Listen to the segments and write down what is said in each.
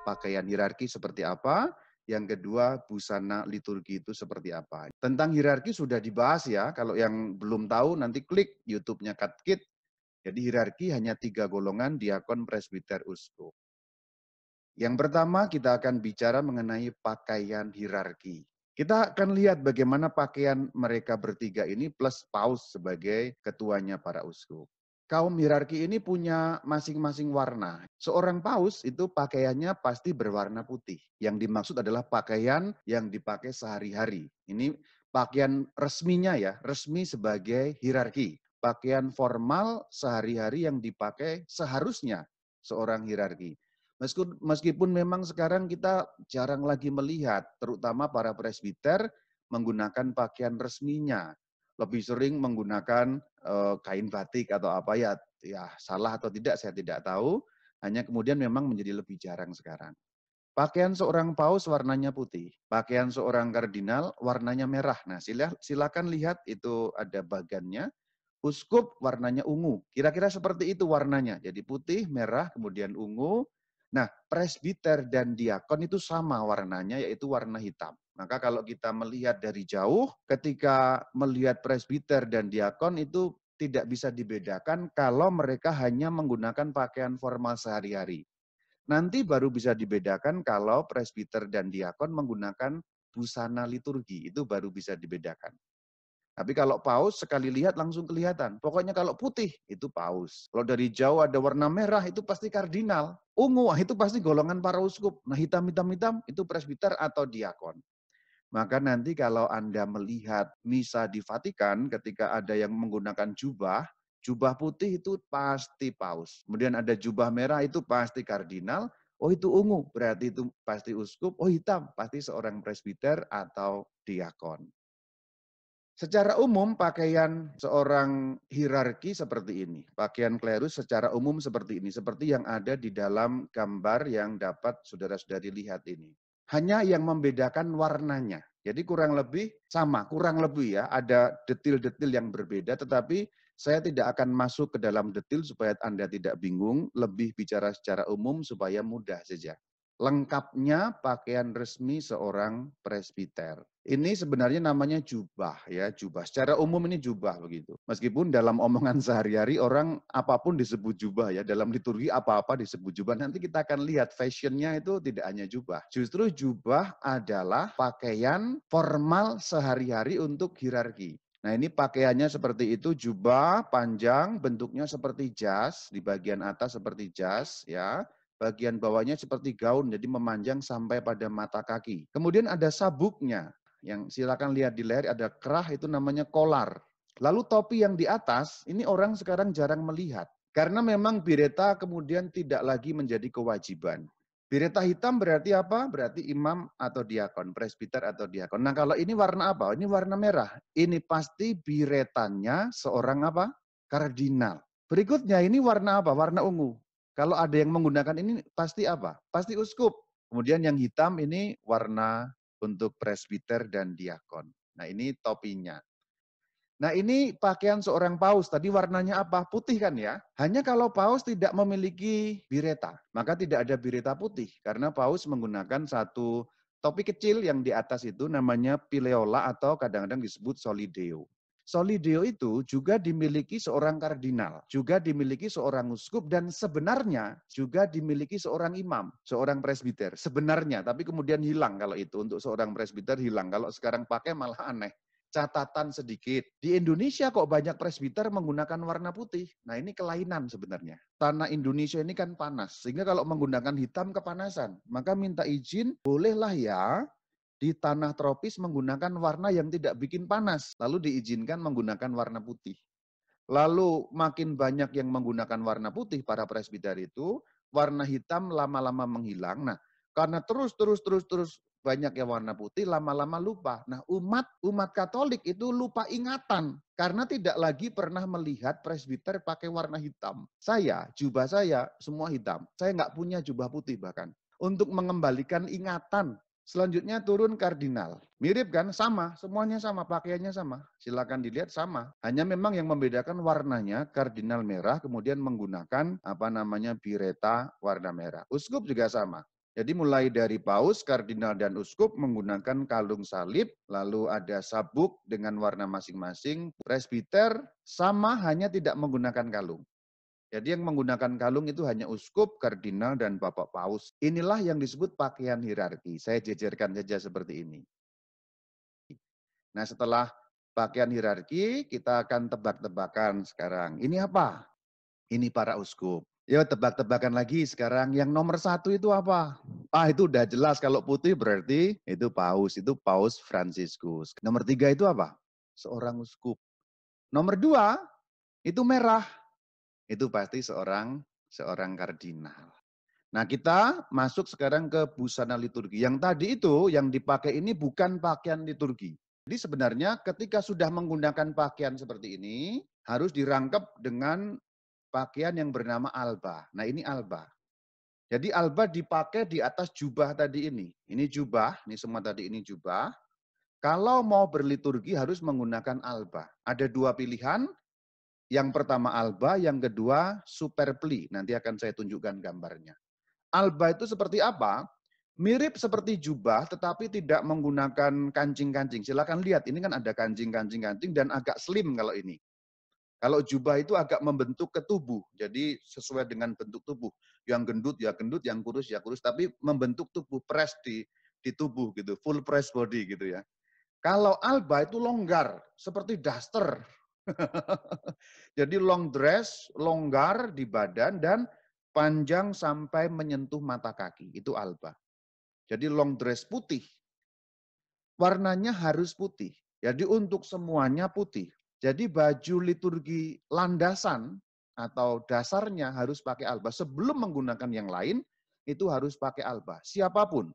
pakaian hierarki seperti apa, yang kedua busana liturgi itu seperti apa. Tentang hierarki sudah dibahas ya, kalau yang belum tahu nanti klik YouTube-nya Katkit. Jadi hierarki hanya 3 golongan, diakon, presbiter, uskup. Yang pertama kita akan bicara mengenai pakaian hierarki. Kita akan lihat bagaimana pakaian mereka bertiga ini plus paus sebagai ketuanya para uskup. Kaum hierarki ini punya masing-masing warna. Seorang paus itu pakaiannya pasti berwarna putih. Yang dimaksud adalah pakaian yang dipakai sehari-hari. Ini pakaian resminya ya, resmi sebagai hierarki. Pakaian formal sehari-hari yang dipakai seharusnya seorang hierarki. Meskipun memang sekarang kita jarang lagi melihat, terutama para presbiter menggunakan pakaian resminya. Lebih sering menggunakan kain batik atau apa ya, salah atau tidak saya tidak tahu. Hanya kemudian memang menjadi lebih jarang sekarang. Pakaian seorang paus warnanya putih, pakaian seorang kardinal warnanya merah. Nah, silakan lihat itu ada bagannya. Uskup warnanya ungu. Kira-kira seperti itu warnanya. Jadi putih, merah, kemudian ungu. Nah, presbiter dan diakon itu sama warnanya, yaitu warna hitam. Maka kalau kita melihat dari jauh, ketika melihat presbiter dan diakon itu tidak bisa dibedakan kalau mereka hanya menggunakan pakaian formal sehari-hari. Nanti baru bisa dibedakan kalau presbiter dan diakon menggunakan busana liturgi, itu baru bisa dibedakan. Tapi kalau paus sekali lihat langsung kelihatan. Pokoknya kalau putih itu paus. Kalau dari jauh ada warna merah itu pasti kardinal. Ungu itu pasti golongan para uskup. Nah hitam-hitam itu presbiter atau diakon. Maka nanti kalau Anda melihat misa di Vatikan ketika ada yang menggunakan jubah, jubah putih itu pasti paus. Kemudian ada jubah merah itu pasti kardinal. Oh itu ungu, berarti itu pasti uskup. Oh hitam, pasti seorang presbiter atau diakon. Secara umum pakaian seorang hierarki seperti ini. Pakaian klerus secara umum seperti ini. Seperti yang ada di dalam gambar yang dapat saudara-saudari lihat ini. Hanya yang membedakan warnanya. Jadi kurang lebih sama, kurang lebih ya. Ada detil-detil yang berbeda, tetapi saya tidak akan masuk ke dalam detil supaya Anda tidak bingung. Lebih bicara secara umum supaya mudah saja. Lengkapnya pakaian resmi seorang presbiter. Ini sebenarnya namanya jubah ya, jubah. Secara umum ini jubah begitu. Meskipun dalam omongan sehari-hari orang apapun disebut jubah ya, dalam liturgi apa-apa disebut jubah. Nanti kita akan lihat fashionnya itu tidak hanya jubah. Justru jubah adalah pakaian formal sehari-hari untuk hierarki. Nah ini pakaiannya seperti itu, jubah panjang, bentuknya seperti jas, di bagian atas seperti jas ya. Bagian bawahnya seperti gaun, jadi memanjang sampai pada mata kaki. Kemudian ada sabuknya, yang silakan lihat di layar, ada kerah itu namanya kolar. Lalu topi yang di atas, ini orang sekarang jarang melihat. Karena memang bireta kemudian tidak lagi menjadi kewajiban. Bireta hitam berarti apa? Berarti imam atau diakon, presbiter atau diakon. Nah kalau ini warna apa? Ini warna merah. Ini pasti biretanya seorang apa? Kardinal. Berikutnya ini warna apa? Warna ungu. Kalau ada yang menggunakan ini pasti apa? Pasti uskup. Kemudian yang hitam ini warna untuk presbiter dan diakon. Nah ini topinya. Nah ini pakaian seorang paus, tadi warnanya apa? Putih kan ya? Hanya kalau paus tidak memiliki bireta, maka tidak ada bireta putih. Karena paus menggunakan satu topi kecil yang di atas itu namanya pileola atau kadang-kadang disebut solideo. Solideo itu juga dimiliki seorang kardinal, juga dimiliki seorang uskup, dan sebenarnya juga dimiliki seorang imam, seorang presbiter. Sebenarnya, tapi kemudian hilang kalau itu. Untuk seorang presbiter hilang. Kalau sekarang pakai malah aneh. Catatan sedikit. Di Indonesia kok banyak presbiter menggunakan warna putih. Nah ini kelainan sebenarnya. Tanah Indonesia ini kan panas. Sehingga kalau menggunakan hitam kepanasan. Maka minta izin, bolehlah ya di tanah tropis menggunakan warna yang tidak bikin panas. Lalu diizinkan menggunakan warna putih. Lalu makin banyak yang menggunakan warna putih, para presbiter itu, warna hitam lama-lama menghilang. Nah, karena terus banyak yang warna putih, lama-lama lupa. Nah, umat Katolik itu lupa ingatan karena tidak lagi pernah melihat presbiter pakai warna hitam. Jubah saya semua hitam. Saya nggak punya jubah putih bahkan. Untuk mengembalikan ingatan. Selanjutnya turun kardinal. Mirip kan? Sama, semuanya sama, pakaiannya sama. Silakan dilihat sama. Hanya memang yang membedakan warnanya, kardinal merah kemudian menggunakan bireta warna merah. Uskup juga sama. Jadi mulai dari paus, kardinal, dan uskup menggunakan kalung salib, lalu ada sabuk dengan warna masing-masing, presbiter sama hanya tidak menggunakan kalung. Jadi yang menggunakan kalung itu hanya uskup, kardinal, dan bapak paus. Inilah yang disebut pakaian hierarki. Saya jejerkan saja seperti ini. Nah setelah pakaian hierarki, kita akan tebak-tebakan sekarang. Ini apa? Ini para uskup. Ya tebak-tebakan lagi sekarang yang nomor satu itu apa? Ah itu udah jelas kalau putih berarti itu Paus Fransiskus. Nomor tiga itu apa? Seorang uskup. Nomor dua itu merah, itu pasti seorang kardinal. Nah kita masuk sekarang ke busana liturgi. Yang tadi itu yang dipakai ini bukan pakaian liturgi. Jadi sebenarnya ketika sudah menggunakan pakaian seperti ini harus dirangkap dengan pakaian yang bernama alba. Nah ini alba. Jadi alba dipakai di atas jubah tadi ini. Ini jubah, ini semua tadi ini jubah. Kalau mau berliturgi harus menggunakan alba. Ada dua pilihan. Yang pertama alba, yang kedua superpli. Nanti akan saya tunjukkan gambarnya. Alba itu seperti apa? Mirip seperti jubah tetapi tidak menggunakan kancing-kancing. Silakan lihat, ini kan ada kancing-kancing dan agak slim kalau ini. Kalau jubah itu agak membentuk ke tubuh, jadi sesuai dengan bentuk tubuh. Yang gendut, yang kurus ya kurus, tapi membentuk tubuh, press di tubuh gitu, full press body gitu ya. Kalau alba itu longgar, seperti daster. Jadi long dress, longgar di badan dan panjang sampai menyentuh mata kaki, itu alba. Jadi long dress putih, warnanya harus putih. Jadi untuk semuanya putih. Jadi baju liturgi landasan atau dasarnya harus pakai alba. Sebelum menggunakan yang lain, itu harus pakai alba. Siapapun.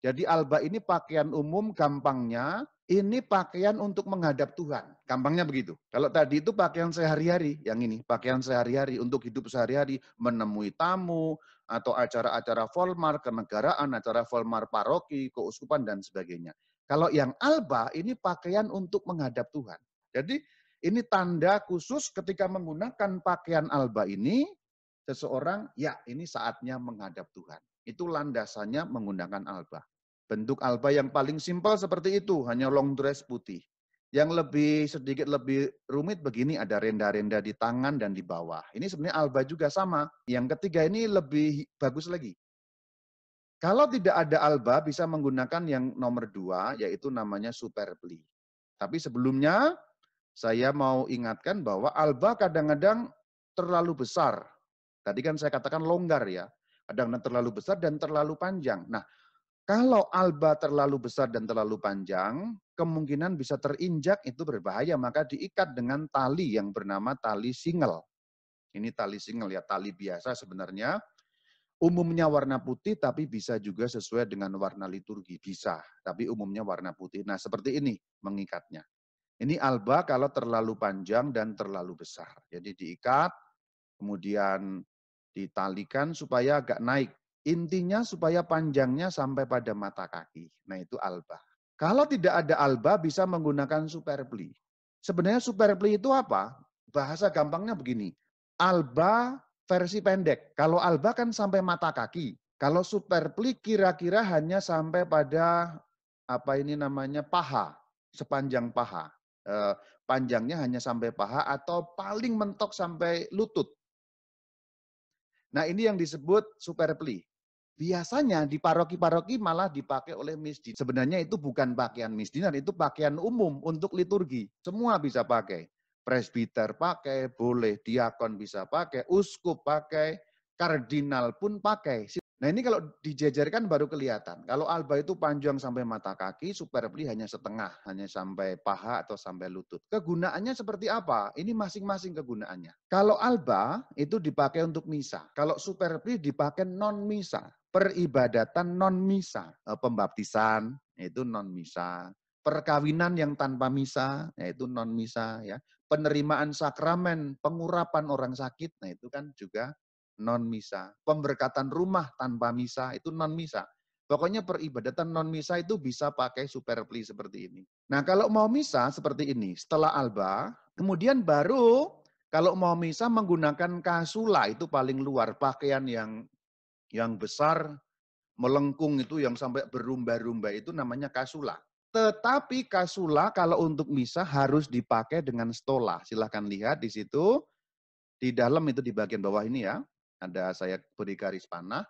Jadi alba ini pakaian umum, gampangnya ini pakaian untuk menghadap Tuhan. Gampangnya begitu. Kalau tadi itu pakaian sehari-hari, yang ini pakaian sehari-hari untuk hidup sehari-hari, menemui tamu, atau acara-acara Volmar, kenegaraan, acara Volmar paroki, keuskupan, dan sebagainya. Kalau yang alba ini pakaian untuk menghadap Tuhan. Jadi ini tanda khusus ketika menggunakan pakaian alba ini, seseorang, ya ini saatnya menghadap Tuhan. Itu landasannya menggunakan alba. Bentuk alba yang paling simpel seperti itu, hanya long dress putih. Yang sedikit lebih rumit begini, ada renda-renda di tangan dan di bawah. Ini sebenarnya alba juga sama. Yang ketiga ini lebih bagus lagi. Kalau tidak ada alba, bisa menggunakan yang nomor dua, yaitu namanya superpli. Tapi sebelumnya, saya mau ingatkan bahwa alba kadang-kadang terlalu besar. Tadi kan saya katakan longgar ya. Kadang-kadang terlalu besar dan terlalu panjang. Nah, kalau alba terlalu besar dan terlalu panjang, kemungkinan bisa terinjak, itu berbahaya. Maka diikat dengan tali yang bernama tali single. Ini tali single ya, tali biasa sebenarnya. Umumnya warna putih, tapi bisa juga sesuai dengan warna liturgi. Bisa, tapi umumnya warna putih. Nah, seperti ini mengikatnya. Ini alba kalau terlalu panjang dan terlalu besar. Jadi diikat, kemudian ditalikan supaya agak naik. Intinya supaya panjangnya sampai pada mata kaki. Nah itu alba. Kalau tidak ada alba bisa menggunakan superpli. Sebenarnya superpli itu apa? Bahasa gampangnya begini. Alba versi pendek. Kalau alba kan sampai mata kaki. Kalau superpli kira-kira hanya sampai pada apa ini namanya paha, sepanjang paha. Panjangnya hanya sampai paha atau paling mentok sampai lutut. Nah ini yang disebut superpli. Biasanya di paroki-paroki malah dipakai oleh misdin. Sebenarnya itu bukan pakaian misdinan, itu pakaian umum untuk liturgi. Semua bisa pakai. Presbiter pakai, boleh diakon bisa pakai, uskup pakai, kardinal pun pakai. Nah ini kalau dijajarkan baru kelihatan. Kalau alba itu panjang sampai mata kaki, superpli hanya setengah, hanya sampai paha atau sampai lutut. Kegunaannya seperti apa? Ini masing-masing kegunaannya. Kalau alba itu dipakai untuk misa. Kalau superpli dipakai non misa. Peribadatan non misa. Pembaptisan, itu non misa. Perkawinan yang tanpa misa, yaitu non misa. Ya. Penerimaan sakramen, pengurapan orang sakit, nah itu kan juga non misa. Pemberkatan rumah tanpa misa itu non misa. Pokoknya peribadatan non misa itu bisa pakai superpli seperti ini. Nah kalau mau misa seperti ini, setelah alba, kemudian baru kalau mau misa menggunakan kasula, itu paling luar, pakaian yang besar, melengkung itu yang sampai berumba-rumba itu namanya kasula. Tetapi kasula kalau untuk misa harus dipakai dengan stola. Silahkan lihat di situ, di dalam itu di bagian bawah ini ya, ada saya beri garis panah,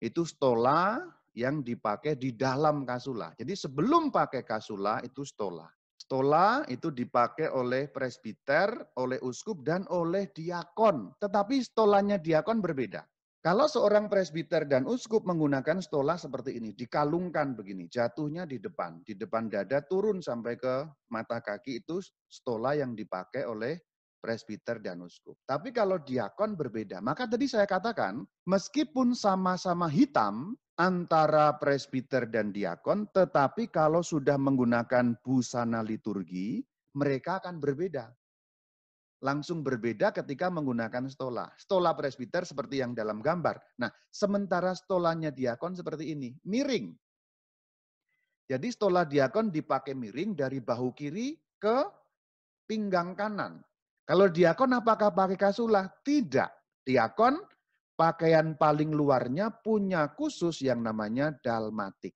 itu stola yang dipakai di dalam kasula. Jadi sebelum pakai kasula itu stola. Stola itu dipakai oleh presbiter, oleh uskup, dan oleh diakon. Tetapi stolanya diakon berbeda. Kalau seorang presbiter dan uskup menggunakan stola seperti ini, dikalungkan begini, jatuhnya di depan dada turun sampai ke mata kaki itu stola yang dipakai oleh presbiter dan uskup. Tapi kalau diakon berbeda. Maka tadi saya katakan, meskipun sama-sama hitam antara presbiter dan diakon, tetapi kalau sudah menggunakan busana liturgi, mereka akan berbeda. Langsung berbeda ketika menggunakan stola. Stola presbiter seperti yang dalam gambar. Nah, sementara stolanya diakon seperti ini, miring. Jadi stola diakon dipakai miring dari bahu kiri ke pinggang kanan. Kalau diakon apakah pakai kasula? Tidak. Diakon pakaian paling luarnya punya khusus yang namanya dalmatik.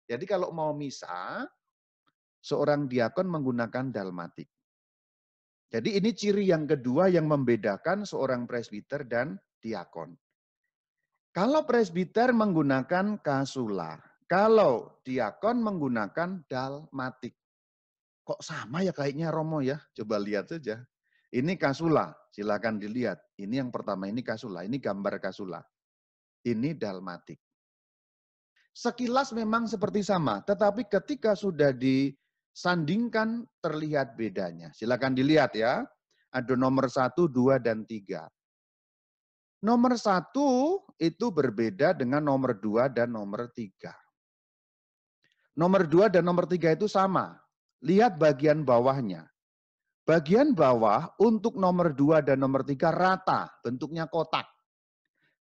Jadi kalau mau misa, seorang diakon menggunakan dalmatik. Jadi ini ciri yang kedua yang membedakan seorang presbiter dan diakon. Kalau presbiter menggunakan kasula, kalau diakon menggunakan dalmatik. Kok sama ya kayaknya Romo ya? Coba lihat saja. Ini kasula, silakan dilihat. Ini yang pertama, ini kasula, ini gambar kasula. Ini dalmatik. Sekilas memang seperti sama, tetapi ketika sudah disandingkan terlihat bedanya. Silakan dilihat ya. Ada nomor 1, 2, dan 3. Nomor 1 itu berbeda dengan nomor 2 dan nomor 3. Nomor 2 dan nomor 3 itu sama. Lihat bagian bawahnya. Bagian bawah untuk nomor 2 dan nomor 3 rata, bentuknya kotak.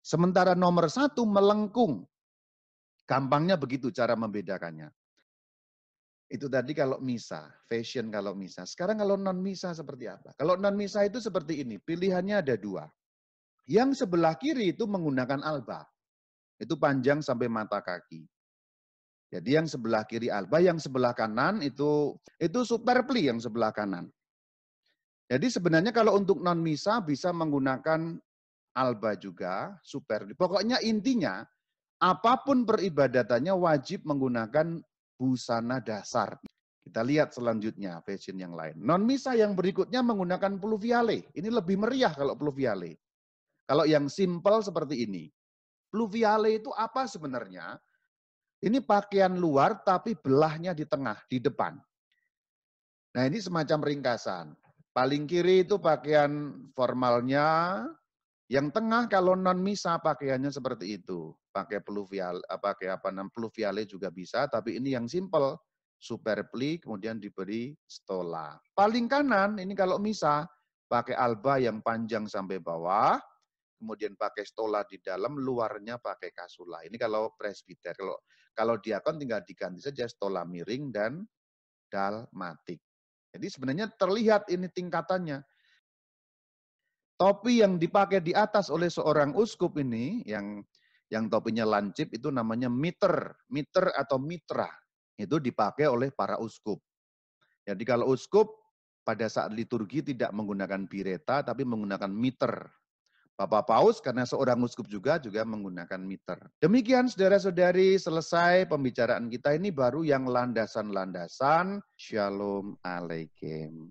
Sementara nomor 1 melengkung. Gampangnya begitu cara membedakannya. Itu tadi kalau misa, fashion kalau misa. Sekarang kalau non-misa seperti apa? Kalau non-misa itu seperti ini, pilihannya ada 2. Yang sebelah kiri itu menggunakan alba. Itu panjang sampai mata kaki. Jadi yang sebelah kiri alba, yang sebelah kanan itu superpli yang sebelah kanan. Jadi sebenarnya kalau untuk non-misa bisa menggunakan alba juga, superpli. Pokoknya intinya, apapun peribadatannya wajib menggunakan busana dasar. Kita lihat selanjutnya fashion yang lain. Non-misa yang berikutnya menggunakan pluviale. Ini lebih meriah kalau pluviale. Kalau yang simple seperti ini. Pluviale itu apa sebenarnya? Ini pakaian luar tapi belahnya di tengah, di depan. Nah ini semacam ringkasan. Paling kiri itu pakaian formalnya, yang tengah kalau non misa pakaiannya seperti itu. Pakai pluviale, pluviale juga bisa, tapi ini yang simple. Superpli, kemudian diberi stola. Paling kanan, ini kalau misa, pakai alba yang panjang sampai bawah, kemudian pakai stola di dalam, luarnya pakai kasula. Ini kalau presbiter. Kalau diakon tinggal diganti saja stola miring dan dalmatik. Jadi sebenarnya terlihat ini tingkatannya. Topi yang dipakai di atas oleh seorang uskup ini, yang topinya lancip itu namanya miter atau mitra. Itu dipakai oleh para uskup. Jadi kalau uskup pada saat liturgi tidak menggunakan bireta, tapi menggunakan miter. Bapak Paus karena seorang uskup juga menggunakan miter. Demikian saudara-saudari, selesai pembicaraan kita ini baru yang landasan-landasan. Shalom Alaikum.